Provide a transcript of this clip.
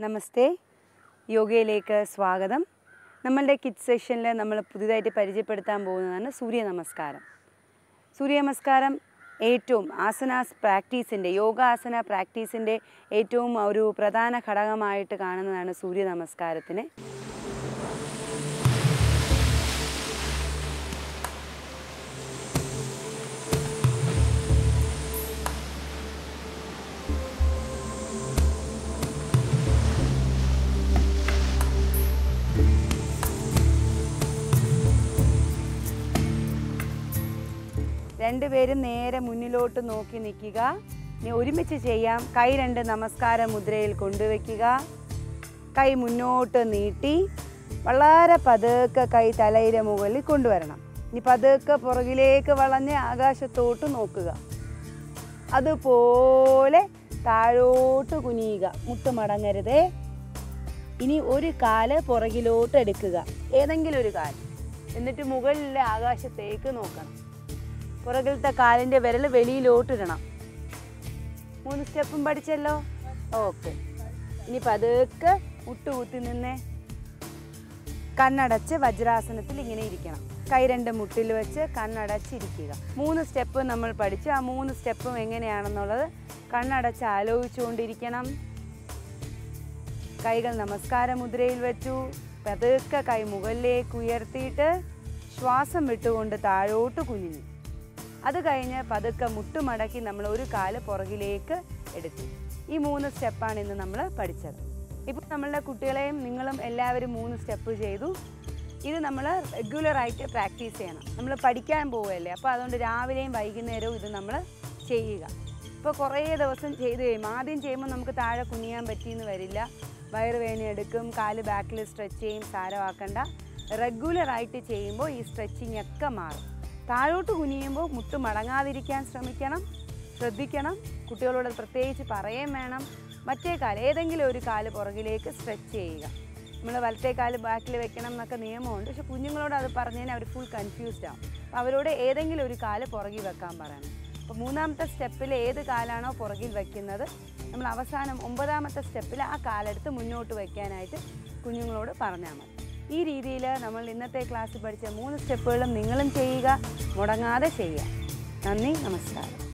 നമസ്തേ, യോഗയിലേക്ക് സ്വാഗതം. നമ്മളുടെ കിഡ്സ് സെഷനിൽ നമ്മൾ പുതിയതായിട്ട് പരിചയപ്പെടുത്താൻ പോകുന്നതാണ് സൂര്യ നമസ്കാരം. സൂര്യ നമസ്കാരം ഏറ്റവും ആസനാസ് പ്രാക്ടീസിൻ്റെ യോഗാസന പ്രാക്ടീസിൻ്റെ ഏറ്റവും ഒരു പ്രധാന ഘടകമായിട്ട് കാണുന്നതാണ് സൂര്യ നമസ്കാരത്തിനെ. രണ്ടുപേരും നേരെ മുന്നിലോട്ട് നോക്കി നിൽക്കുക. ഇനി ഒരുമിച്ച് ചെയ്യാം. കൈ രണ്ട് നമസ്കാര മുദ്രയിൽ കൊണ്ടുവയ്ക്കുക. കൈ മുന്നോട്ട് നീട്ടി വളരെ പതുക്കെ കൈ തലയുടെ മുകളിൽ കൊണ്ടുവരണം. ഇനി പതുക്കെ പുറകിലേക്ക് വളഞ്ഞ് ആകാശത്തോട്ട് നോക്കുക. അതുപോലെ താഴോട്ട് കുനിയുക, മുട്ട് മടങ്ങരുതേ. ഇനി ഒരു കാല് പുറകിലോട്ട് എടുക്കുക, ഏതെങ്കിലും ഒരു കാല്. എന്നിട്ട് മുകളിലെ ആകാശത്തേക്ക് നോക്കണം. പുറകിലത്തെ കാലിൻ്റെ വിരൽ വെളിയിലോട്ടിടണം. 3 സ്റ്റെപ്പും പഠിച്ചല്ലോ. ഓക്കെ. ഇനി പതുക്കെ മുട്ടുകുത്തി നിന്നേ. കണ്ണടച്ച് വജ്രാസനത്തിൽ ഇങ്ങനെ ഇരിക്കണം. കൈ രണ്ട് മുട്ടിൽ വെച്ച് കണ്ണടച്ചിരിക്കുക. 3 സ്റ്റെപ്പ് നമ്മൾ പഠിച്ചു. ആ 3 സ്റ്റെപ്പും എങ്ങനെയാണെന്നുള്ളത് കണ്ണടച്ച് ആലോചിച്ചുകൊണ്ടിരിക്കണം. കൈകൾ നമസ്കാര മുദ്രയിൽ വെച്ചു. പതുക്കെ കൈ മുകളിലേക്ക് ഉയർത്തിയിട്ട് ശ്വാസം വിട്ടുകൊണ്ട് താഴോട്ട് കുനിഞ്ഞു. അത് കഴിഞ്ഞ് പതുക്കെ മുട്ടുമടക്കി നമ്മൾ ഒരു കാല് പുറകിലേക്ക് എടുത്തു. ഈ 3 സ്റ്റെപ്പാണ് ഇന്ന് നമ്മൾ പഠിച്ചത്. ഇപ്പോൾ നമ്മളുടെ കുട്ടികളെയും നിങ്ങളും എല്ലാവരും 3 സ്റ്റെപ്പ് ചെയ്തു. ഇത് നമ്മൾ റെഗുലറായിട്ട് പ്രാക്ടീസ് ചെയ്യണം. നമ്മൾ പഠിക്കാൻ പോവുകയല്ലേ, അപ്പോൾ അതുകൊണ്ട് രാവിലെയും വൈകുന്നേരവും ഇത് നമ്മൾ ചെയ്യുക. ഇപ്പോൾ കുറേ ദിവസം ചെയ്ത് കഴിയുമ്പോൾ ആദ്യം ചെയ്യുമ്പോൾ നമുക്ക് താഴെ കുനിയാൻ പറ്റിയെന്ന് വരില്ല. വയറുവേദന എടുക്കും, കാല് ബാക്കിൽ സ്ട്രെച്ച് ചെയ്യും. സാരമാക്കണ്ട. റെഗുലറായിട്ട് ചെയ്യുമ്പോൾ ഈ സ്ട്രെച്ചിങ് ഒക്കെ മാറും. താഴോട്ട് കുനിയുമ്പോൾ മുട്ട് മടങ്ങാതിരിക്കാൻ ശ്രദ്ധിക്കണം. കുട്ടികളോട് പ്രത്യേകിച്ച് പറയുകയും വേണം. മറ്റേ കാല് ഏതെങ്കിലും ഒരു കാല് പുറകിലേക്ക് സ്ട്രെച്ച് ചെയ്യുക. നമ്മൾ വലത്തെ കാല് ബാക്കിൽ വെക്കണം എന്നൊക്കെ നിയമമുണ്ട്. പക്ഷെ കുഞ്ഞുങ്ങളോട് അത് പറഞ്ഞതിന് അവർ ഫുൾ കൺഫ്യൂസ്ഡ് ആവും. അപ്പോൾ അവരോട് ഏതെങ്കിലും ഒരു കാല് പുറകിൽ വെക്കാൻ പറയണം. അപ്പോൾ 3ാമത്തെ സ്റ്റെപ്പിൽ ഏത് കാലാണോ പുറകിൽ വയ്ക്കുന്നത്, നമ്മൾ അവസാനം 9ാമത്തെ സ്റ്റെപ്പിൽ ആ കാലെടുത്ത് മുന്നോട്ട് വയ്ക്കാനായിട്ട് കുഞ്ഞുങ്ങളോട് പറഞ്ഞാൽ മതി. ഈ രീതിയിൽ നമ്മൾ ഇന്നത്തെ ക്ലാസ്സിൽ പഠിച്ച 3 സ്റ്റെപ്പുകളും നിങ്ങളും ചെയ്യുക, മുടങ്ങാതെ ചെയ്യുക. നന്ദി, നമസ്കാരം.